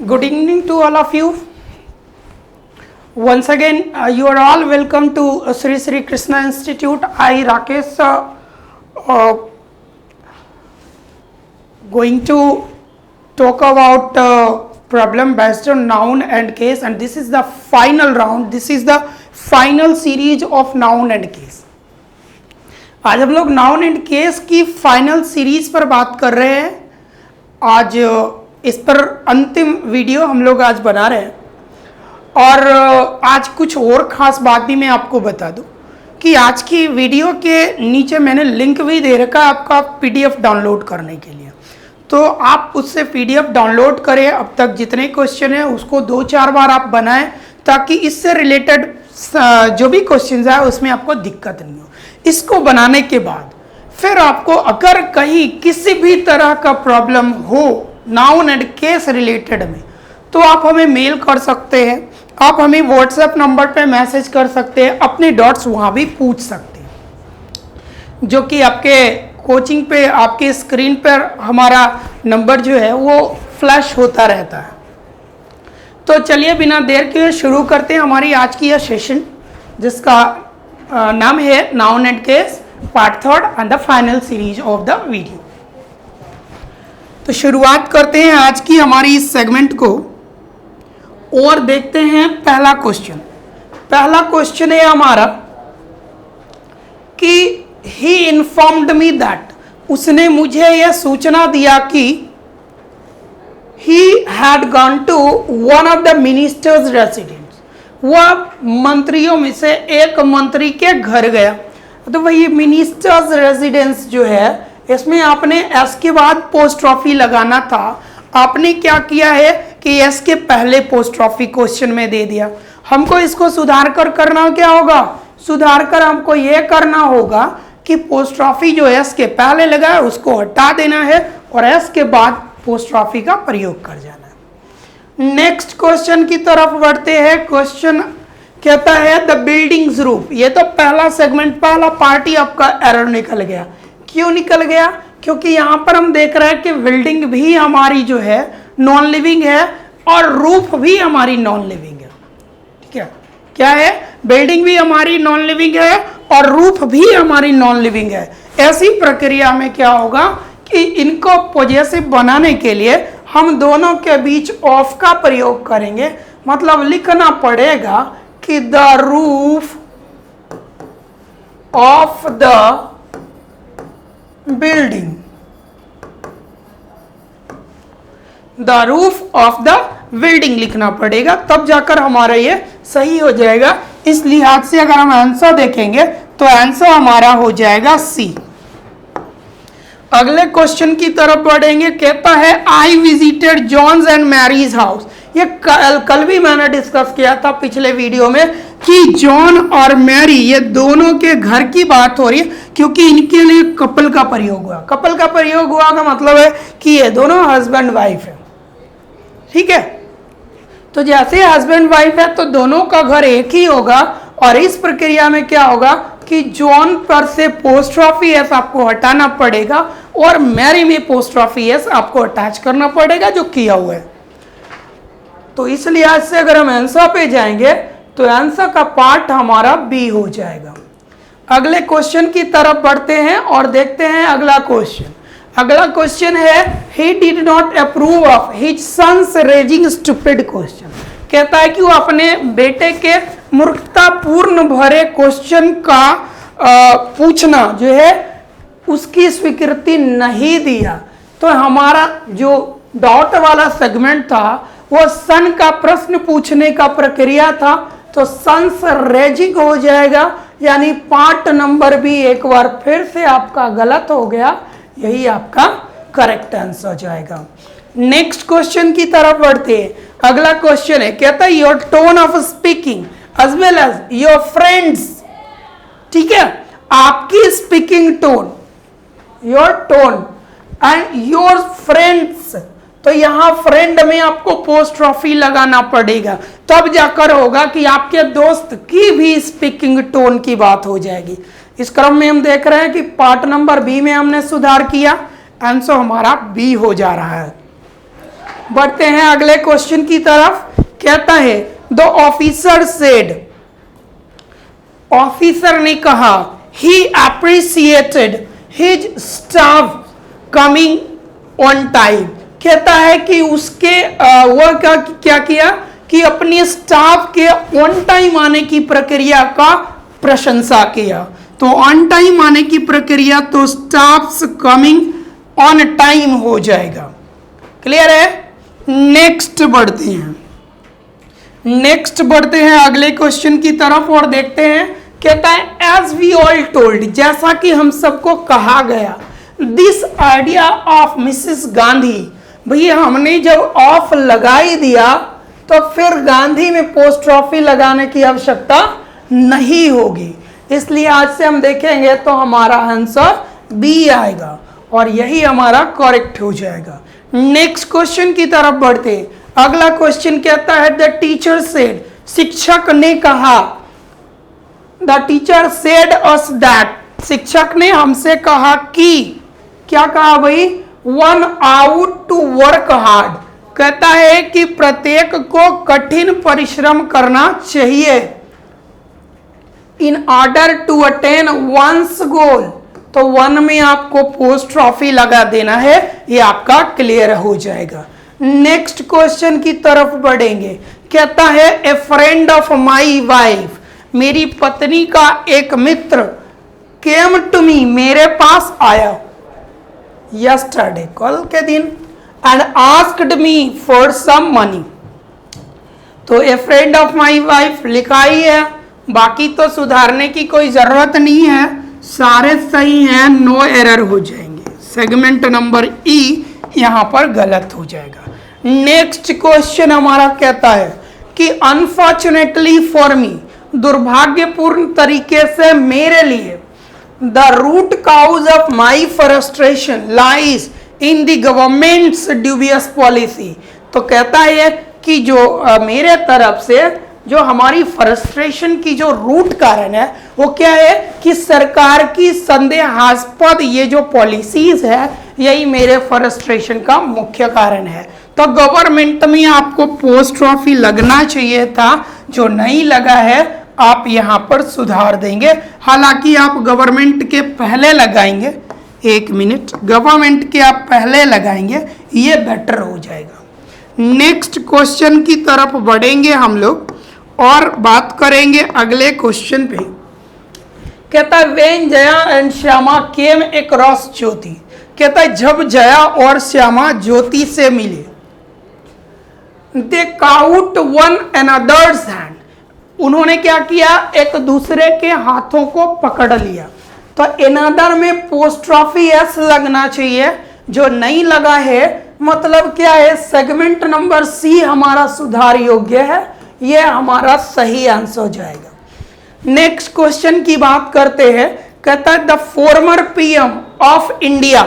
Good evening to all of you. Once again, you are all welcome to Sri Sri Krishna Institute. I, Rakesh, going to talk about problem based on noun and case, and this is the final round. This is the final series of noun and case. आज हम लोग noun and case की final series पर बात कर रहे हैं. आज इस पर अंतिम वीडियो हम लोग आज बना रहे हैं. और आज कुछ और ख़ास बात भी मैं आपको बता दूं कि आज की वीडियो के नीचे मैंने लिंक भी दे रखा है आपका पीडीएफ डाउनलोड करने के लिए. तो आप उससे पीडीएफ डाउनलोड करें. अब तक जितने क्वेश्चन हैं उसको 2-4 बार आप बनाएं ताकि इससे रिलेटेड जो भी क्वेश्चन है उसमें आपको दिक्कत नहीं हो. इसको बनाने के बाद फिर आपको अगर कहीं किसी भी तरह का प्रॉब्लम हो नाउन एंड केस रिलेटेड में तो आप हमें मेल कर सकते हैं. आप हमें व्हाट्सएप नंबर पे मैसेज कर सकते हैं. अपने डॉट्स वहाँ भी पूछ सकते हैं जो कि आपके कोचिंग पे आपके स्क्रीन पर हमारा नंबर जो है वो फ्लैश होता रहता है. तो चलिए बिना देर के शुरू करते हैं हमारी आज की यह सेशन जिसका नाम है noun and case part 3 and the final series of the video. तो शुरुआत करते हैं आज की हमारी इस सेगमेंट को और देखते हैं पहला क्वेश्चन. पहला क्वेश्चन है हमारा कि ही इन्फॉर्म्ड मी दैट, उसने मुझे यह सूचना दिया कि he had gone to one of the minister's residence, वह मंत्रियों में से एक मंत्री के घर गया. तो वही मिनिस्टर्स रेजिडेंस जो है इसमें आपने एस के बाद पोस्ट ऑफिस लगाना था. आपने क्या किया है कि एस के पहले पोस्ट ऑफिस क्वेश्चन में दे दिया. हमको इसको सुधार कर करना क्या होगा, सुधार कर हमको ये करना होगा कि पोस्ट ऑफिस जो एस के पहले लगा है उसको हटा देना है और एस के बाद पोस्ट ऑफिस का प्रयोग कर जाना है. नेक्स्ट क्वेश्चन की तरफ बढ़ते हैं. क्वेश्चन कहता है द बिल्डिंग्स रूफ. ये तो पहला सेगमेंट पहला पार्ट ही आपका एरर निकल गया. क्यों निकल गया? क्योंकि यहाँ पर हम देख रहे हैं कि बिल्डिंग भी हमारी जो है नॉन लिविंग है और रूफ भी हमारी नॉन लिविंग है. ठीक है, क्या है? बिल्डिंग भी हमारी नॉन लिविंग है और रूफ भी हमारी नॉन लिविंग है. ऐसी प्रक्रिया में क्या होगा कि इनको पॉजिटिव बनाने के लिए हम दोनों के बीच ऑफ का प्रयोग करेंगे. मतलब लिखना पड़ेगा कि the roof of the building, the roof of the building लिखना पड़ेगा, तब जाकर हमारा ये सही हो जाएगा. इस लिहाज से अगर हम आंसर देखेंगे तो आंसर हमारा हो जाएगा सी. अगले क्वेश्चन की तरफ बढ़ेंगे. कहता है I visited John's and Mary's house. ये कल भी मैंने डिस्कस किया था पिछले वीडियो में कि जॉन और मैरी ये दोनों के घर की बात हो रही है क्योंकि इनके लिए कपल का प्रयोग हुआ. कपल का प्रयोग हुआ का मतलब है कि ये दोनों हस्बैंड वाइफ है. ठीक है, तो जैसे हस्बैंड वाइफ है तो दोनों का घर एक ही होगा और इस प्रक्रिया में क्या होगा कि जॉन पर से पोस्ट ऑफिस एस आपको हटाना पड़ेगा और मैरी में पोस्ट ऑफिस एस आपको अटैच करना पड़ेगा जो किया हुआ है. तो इस लिहाज से अगर हम आंसर पे जाएंगे तो आंसर का पार्ट हमारा बी हो जाएगा. अगले क्वेश्चन की तरफ बढ़ते हैं और देखते हैं अगला क्वेश्चन. अगला क्वेश्चन है he did not approve of his son's raising stupid question. कहता है कि वो अपने बेटे के मूर्खतापूर्ण भरे क्वेश्चन का पूछना जो है उसकी स्वीकृति नहीं दिया. तो हमारा जो डॉट वाला सेगमेंट था वो सन का प्रश्न पूछने का प्रक्रिया था. तो सन्स रेजिंग हो जाएगा, यानी पार्ट नंबर भी एक बार फिर से आपका गलत हो गया. यही आपका करेक्ट आंसर हो जाएगा. नेक्स्ट क्वेश्चन की तरफ बढ़ते हैं. अगला क्वेश्चन है कहता है your tone of speaking as well as your friends. ठीक है, आपकी speaking tone, your tone and your friends. तो यहां फ्रेंड में आपको पोस्ट ऑफिस लगाना पड़ेगा, तब जाकर होगा कि आपके दोस्त की भी स्पीकिंग टोन की बात हो जाएगी. इस क्रम में हम देख रहे हैं कि पार्ट नंबर बी में हमने सुधार किया. आंसर हमारा बी हो जा रहा है. बढ़ते हैं अगले क्वेश्चन की तरफ। कहता है द ऑफिसर सेड, ऑफिसर ने कहा, he appreciated his staff coming on time. कहता है कि उसके वह क्या किया कि अपने स्टाफ के ऑन टाइम आने की प्रक्रिया का प्रशंसा किया। तो ऑन टाइम आने की प्रक्रिया तो स्टाफ्स कमिंग ऑन टाइम हो जाएगा। क्लियर है? नेक्स्ट बढ़ते हैं अगले क्वेश्चन की तरफ और देखते हैं। कहता है एज वी ऑल टोल्ड, जैसा कि हम सबको कहा गया, this idea of Mrs Gandhi, भैया हमने जब ऑफ लगा ही दिया तो फिर गांधी में पोस्ट्रॉफी लगाने की आवश्यकता नहीं होगी। इसलिए आज से हम देखेंगे तो हमारा आंसर बी आएगा और यही हमारा करेक्ट हो जाएगा। नेक्स्ट क्वेश्चन की तरफ बढ़ते। अगला क्वेश्चन कहता है द टीचर सेड, शिक्षक ने कहा, the teacher said us that, शिक्षक ने हमसे कहा कि, क्या कहा भाई, one ought to work hard. कहता है कि प्रत्येक को कठिन परिश्रम करना चाहिए in order to attain one's goal. तो वन में आपको पोस्ट्रॉफी लगा देना है, ये आपका क्लियर हो जाएगा। नेक्स्ट क्वेश्चन की तरफ बढ़ेंगे। कहता है ए फ्रेंड ऑफ माई वाइफ, मेरी पत्नी का एक मित्र, केम टू मी, मेरे पास आया, यस्टरडे, कल के दिन, and asked me for some money. तो a friend of my wife लिखा ही है, बाकी तो सुधारने की कोई जरूरत नहीं है, सारे सही हैं, नो एरर हो जाएंगे। सेगमेंट नंबर ई यहां पर गलत हो जाएगा। नेक्स्ट क्वेश्चन हमारा कहता है कि अनफॉर्चुनेटली फॉर मी, दुर्भाग्यपूर्ण तरीके से मेरे लिए, the root cause of my frustration lies in the government's dubious policy. तो कहता है कि जो मेरे तरफ से जो हमारी फ्रस्ट्रेशन की जो रूट कारण है वो क्या है कि सरकार की संदेहास्पद ये जो पॉलिसीज है, यही मेरे फ्रस्ट्रेशन का मुख्य कारण है। तो गवर्नमेंट में आपको पोस्ट्रॉफी लगना चाहिए था, जो नहीं लगा है आप यहां पर सुधार देंगे। हालांकि आप गवर्नमेंट के पहले लगाएंगे, एक मिनट, गवर्नमेंट के आप पहले लगाएंगे, ये बेटर हो जाएगा। नेक्स्ट क्वेश्चन की तरफ बढ़ेंगे हम लोग और बात करेंगे अगले क्वेश्चन पे। कहता है when Jaya and Shyama came across Jyoti. कहता है जब जया और श्यामा ज्योति से मिले, they caught one another's hand, उन्होंने क्या किया, एक दूसरे के हाथों को पकड़ लिया। तो अनदर में पोस्ट्रॉफी एस लगना चाहिए, जो नहीं लगा है, मतलब क्या है, सेगमेंट नंबर सी हमारा सुधार योग्य है, ये हमारा सही आंसर हो जाएगा। नेक्स्ट क्वेश्चन की बात करते हैं। कहता है the former PM of India,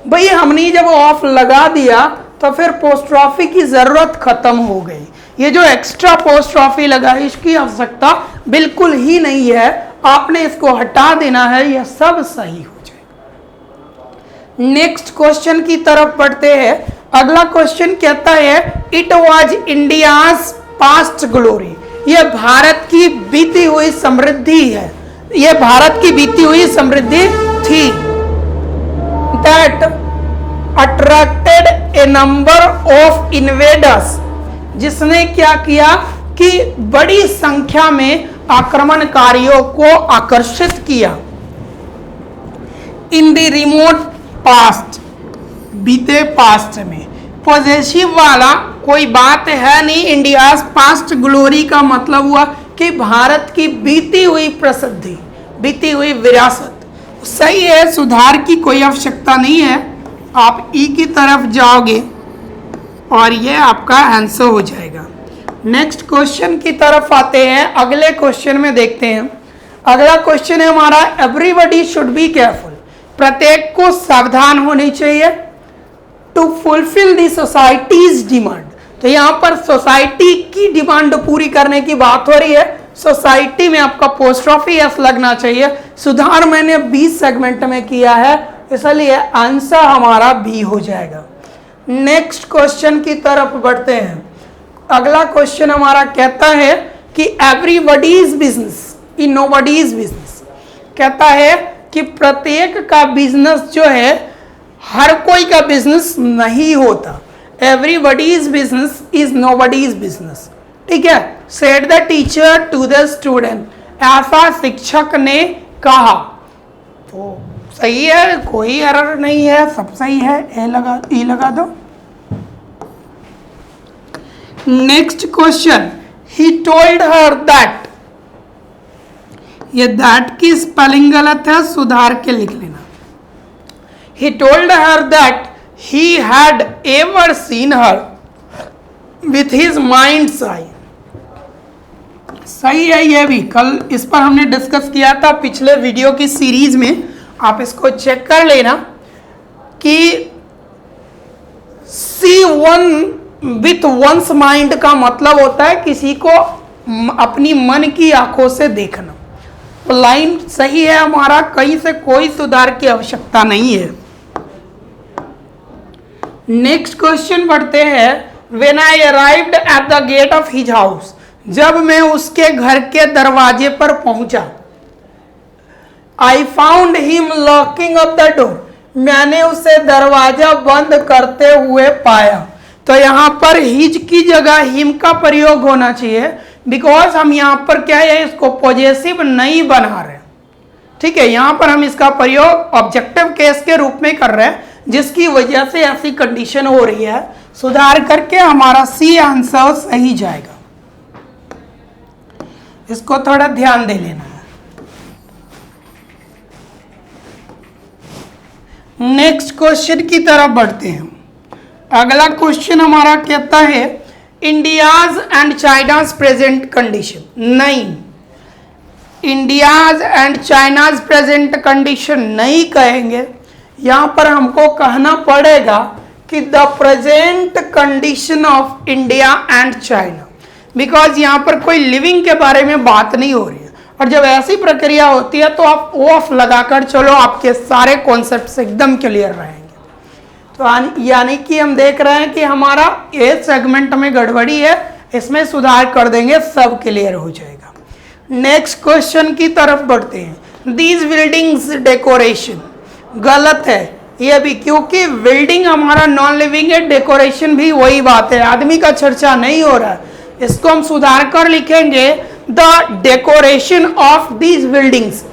भाई हमने जब ऑफ लगा दिया तो फिर पोस्ट्रॉफी की जरूरत खत्म हो गई। ये जो एक्स्ट्रा पोस्ट्रॉफी लगा है इसकी आवश्यकता बिल्कुल ही नहीं है, आपने इसको हटा देना है, यह सब सही हो जाएगा। नेक्स्ट क्वेश्चन की तरफ बढ़ते हैं। अगला क्वेश्चन कहता है it was India's past glory, यह भारत की बीती हुई समृद्धि है, यह भारत की बीती हुई समृद्धि थी। That attracted A number of invaders, जिसने क्या किया कि बड़ी संख्या में आक्रमणकारियों को आकर्षित किया। इन द रिमोट पास्ट, बीते पास्ट में, पॉजिटिव वाला कोई बात है नहीं। इंडियाज पास्ट ग्लोरी का मतलब हुआ कि भारत की बीती हुई प्रसिद्धि, बीती हुई विरासत। सही है, सुधार की कोई आवश्यकता नहीं है, आप ई की तरफ जाओगे और ये आपका आंसर हो जाएगा। नेक्स्ट क्वेश्चन की तरफ आते हैं। अगले क्वेश्चन में देखते हैं। अगला क्वेश्चन है हमारा एवरीबडी शुड बी केयरफुल, प्रत्येक को सावधान होनी चाहिए to fulfil the society's demand. तो यहाँ पर सोसाइटी की डिमांड पूरी करने की बात हो रही है, सोसाइटी में आपका पोस्ट्रॉफी एस लगना चाहिए। सुधार मैंने 20 सेगमेंट में किया है, इसलिए आंसर हमारा बी हो जाएगा। नेक्स्ट क्वेश्चन की तरफ बढ़ते हैं। अगला क्वेश्चन हमारा कहता है कि everybody is business in nobody is business. कहता है कि प्रत्येक का बिजनेस जो है हर कोई का बिजनेस नहीं होता। Everybody is business is nobody is business. ठीक है, said the teacher to the student, ऐसा शिक्षक ने कहा। तो सही है, कोई एरर नहीं है, सब सही है। ई लगा दो। Next question, he told her that, ये दैट की स्पेलिंग गलत है, सुधार के लिख लेना। He told her that he had ever seen her with his mind's eye. सही है ये भी, कल इस पर हमने डिस्कस किया था पिछले वीडियो की सीरीज में, आप इसको चेक कर लेना कि सी वन विथ वंस माइंड का मतलब होता है किसी को अपनी मन की आंखों से देखना। तो लाइन सही है हमारा, कहीं से कोई सुधार की आवश्यकता नहीं है। नेक्स्ट क्वेश्चन बढ़ते हैं। When I arrived at the gate of his house, जब मैं उसके घर के दरवाजे पर पहुंचा। I found him locking up the door, मैंने उसे दरवाजा बंद करते हुए पाया। तो यहाँ पर हिज की जगह हिम का प्रयोग होना चाहिए, बिकॉज हम यहाँ पर क्या है, इसको पॉजेसिव नहीं बना रहे। ठीक है, यहाँ पर हम इसका प्रयोग ऑब्जेक्टिव केस के रूप में कर रहे हैं, जिसकी वजह से ऐसी कंडीशन हो रही है। सुधार करके हमारा सी आंसर सही जाएगा, इसको थोड़ा ध्यान दे लेना है। नेक्स्ट क्वेश्चन की तरफ बढ़ते हैं। अगला क्वेश्चन हमारा कहता है India's and China's present condition. नहीं, India's and China's present condition नहीं कहेंगे, यहां पर हमको कहना पड़ेगा कि the present condition of India and China, because यहां पर कोई लिविंग के बारे में बात नहीं हो रही है। और जब ऐसी प्रक्रिया होती है तो आप ऑफ लगाकर चलो, आपके सारे कॉन्सेप्ट्स एकदम क्लियर रहेंगे। तो यानी कि हम देख रहे हैं कि हमारा ए सेगमेंट में गड़बड़ी है, इसमें सुधार कर देंगे, सब क्लियर हो जाएगा। नेक्स्ट क्वेश्चन की तरफ बढ़ते हैं। दीज बिल्डिंग्स डेकोरेशन, गलत है ये भी, क्योंकि बिल्डिंग हमारा नॉन लिविंग है, डेकोरेशन भी वही बात है, आदमी का चर्चा नहीं हो रहा है। इसको हम सुधार कर लिखेंगे the decoration of these buildings.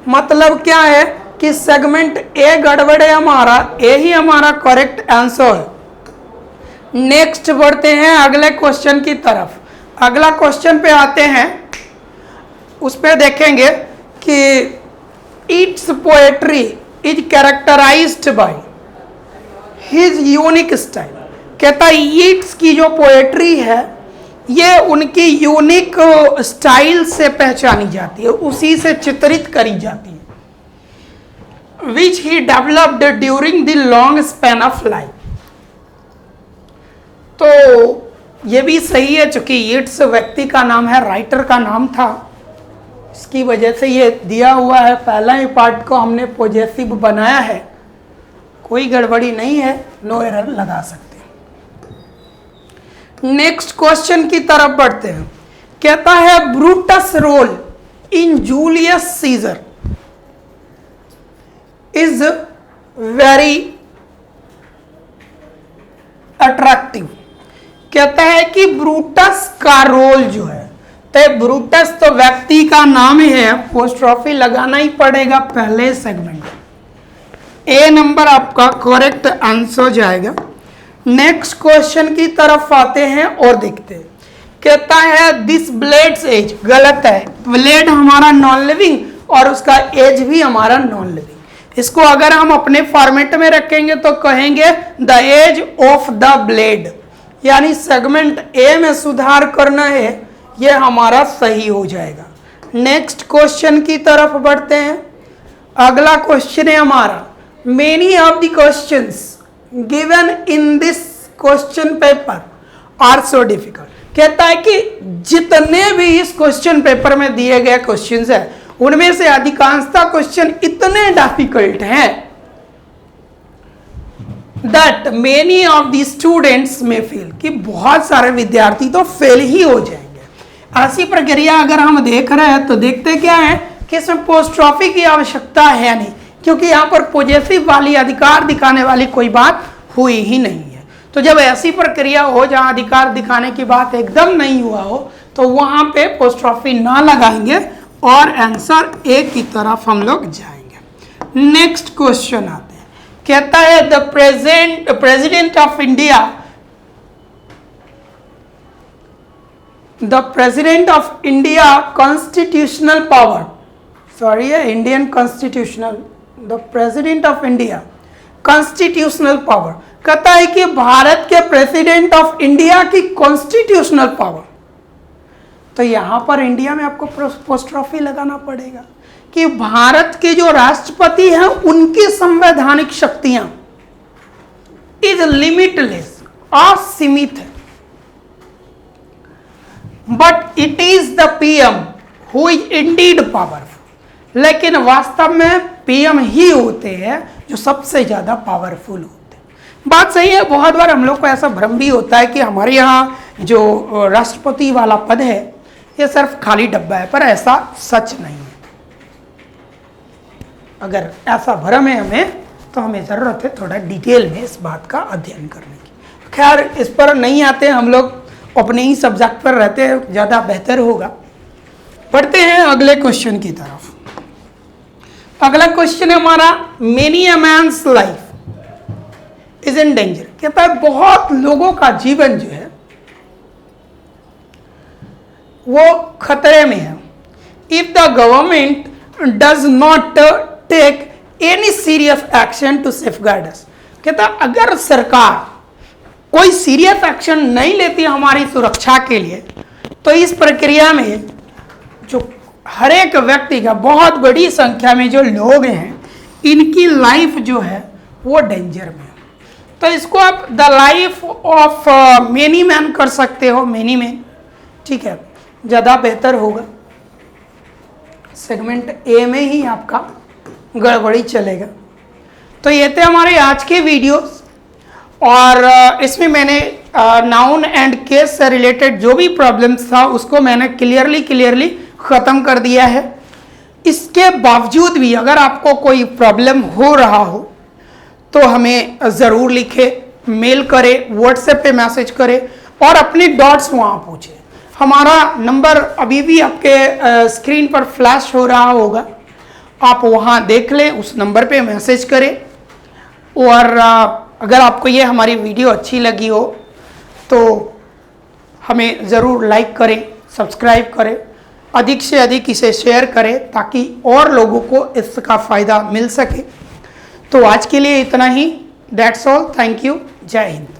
मतलब क्या है कि सेगमेंट ए गड़बड़ है हमारा, ए ही हमारा करेक्ट आंसर है। नेक्स्ट बढ़ते हैं अगले क्वेश्चन की तरफ। अगला क्वेश्चन पे आते हैं, उस पे देखेंगे कि its poetry is characterised by his unique style. कहता है ईट्स की जो पोएट्री है ये उनकी यूनिक स्टाइल से पहचानी जाती है, उसी से चित्रित करी जाती है। Which he developed during the long span of life. तो ये भी सही है, चूंकि ईट्स व्यक्ति का नाम है, राइटर का नाम था, इसकी वजह से ये दिया हुआ है। पहला ही पार्ट को हमने पॉजेसिव बनाया है, कोई गड़बड़ी नहीं है, नो एरर लगा सकते। नेक्स्ट क्वेश्चन की तरफ बढ़ते हैं। कहता है Brutus role in Julius Caesar is very attractive. कहता है कि ब्रूटस का रोल जो है, तो ब्रूटस तो व्यक्ति का नाम है, अपोस्ट्रोफी लगाना ही पड़ेगा पहले सेगमेंट। ए नंबर आपका करेक्ट आंसर जाएगा। नेक्स्ट क्वेश्चन की तरफ आते हैं और देखते हैं। कहता है दिस ब्लेड्स एज, गलत है, ब्लेड हमारा नॉन लिविंग और उसका एज भी हमारा नॉन लिविंग। इसको अगर हम अपने फॉर्मेट में रखेंगे तो कहेंगे the edge of the blade, यानी सेगमेंट ए में सुधार करना है, ये हमारा सही हो जाएगा। नेक्स्ट क्वेश्चन की तरफ बढ़ते हैं। अगला क्वेश्चन है हमारा many of the questions given in this question paper are so difficult. कहता है कि जितने भी इस क्वेश्चन पेपर में दिए गए क्वेश्चंस हैं उनमें से अधिकांशतः क्वेश्चन इतने डिफिकल्ट हैं that many of the students में फेल, कि बहुत सारे विद्यार्थी तो फेल ही हो जाएंगे। ऐसी प्रक्रिया अगर हम देख रहे हैं तो देखते क्या है कि इसमें पोस्ट्रॉफी की आवश्यकता है नहीं, क्योंकि यहाँ पर पॉजिटिव वाली अधिकार दिखाने वाली कोई बात हुई ही नहीं है। तो जब ऐसी प्रक्रिया हो जहाँ अधिकार दिखाने की बात एकदम नहीं हुआ हो तो वहाँ पे पोस्ट्रॉफी ना लगाएंगे और आंसर ए की तरफ हम लोग जाएंगे। नेक्स्ट क्वेश्चन आते हैं, कहता है the president of India, the president of India constitutional power, sorry है Indian constitutional, the president of India constitutional power, कहता है कि भारत के प्रेसिडेंट ऑफ इंडिया की कॉन्स्टिट्यूशनल पावर। तो यहां पर इंडिया में आपको पोस्ट्रॉफी लगाना पड़ेगा कि भारत के जो राष्ट्रपति हैं उनकी संवैधानिक शक्तियां इज लिमिटलेस, असीमित है, but it is the PM who is Indeed powerful, लेकिन वास्तव में पीएम ही होते हैं जो सबसे ज्यादा पावरफुल होते हैं। बात सही है, बहुत बार हम लोग को ऐसा भ्रम भी होता है कि हमारे यहाँ जो राष्ट्रपति वाला पद है ये सिर्फ खाली डब्बा है, पर ऐसा सच नहीं है। अगर ऐसा भ्रम है हमें तो हमें ज़रूरत है थोड़ा डिटेल में इस बात का अध्ययन करने की। खैर इस पर नहीं आते, हम लोग अपने ही सब्जेक्ट पर रहते हैं, ज़्यादा बेहतर होगा। पढ़ते हैं अगले क्वेश्चन की तरफ। अगला क्वेश्चन है हमारा, many a man's life is in danger, कहता है बहुत लोगों का जीवन जो है वो खतरे में है। If the government does not take any serious action to safeguard us, कहता अगर सरकार कोई सीरियस एक्शन नहीं लेती हमारी सुरक्षा के लिए तो इस प्रक्रिया में जो हर एक व्यक्ति का बहुत बड़ी संख्या में जो लोग हैं इनकी लाइफ जो है वो डेंजर में है। तो इसको आप the life of many man कर सकते हो, मेनी मैन, ठीक है, ज़्यादा बेहतर होगा। सेगमेंट ए में ही आपका गड़बड़ी चलेगा। तो ये थे हमारे आज के वीडियोस, और इसमें मैंने नाउन एंड केस से रिलेटेड जो भी प्रॉब्लम्स था उसको मैंने क्लियरली ख़त्म कर दिया है। इसके बावजूद भी अगर आपको कोई प्रॉब्लम हो रहा हो तो हमें ज़रूर लिखें, मेल करें, व्हाट्सएप पे मैसेज करें और अपने डाउट्स वहाँ पूछें। हमारा नंबर अभी भी आपके स्क्रीन पर फ्लैश हो रहा होगा, आप वहाँ देख लें, उस नंबर पे मैसेज करें। और अगर आपको ये हमारी वीडियो अच्छी लगी हो तो हमें ज़रूर लाइक करें, सब्सक्राइब करें, अधिक से अधिक इसे शेयर करें ताकि और लोगों को इसका फ़ायदा मिल सके। तो आज के लिए इतना ही, दैट्स ऑल, थैंक यू, जय हिंद।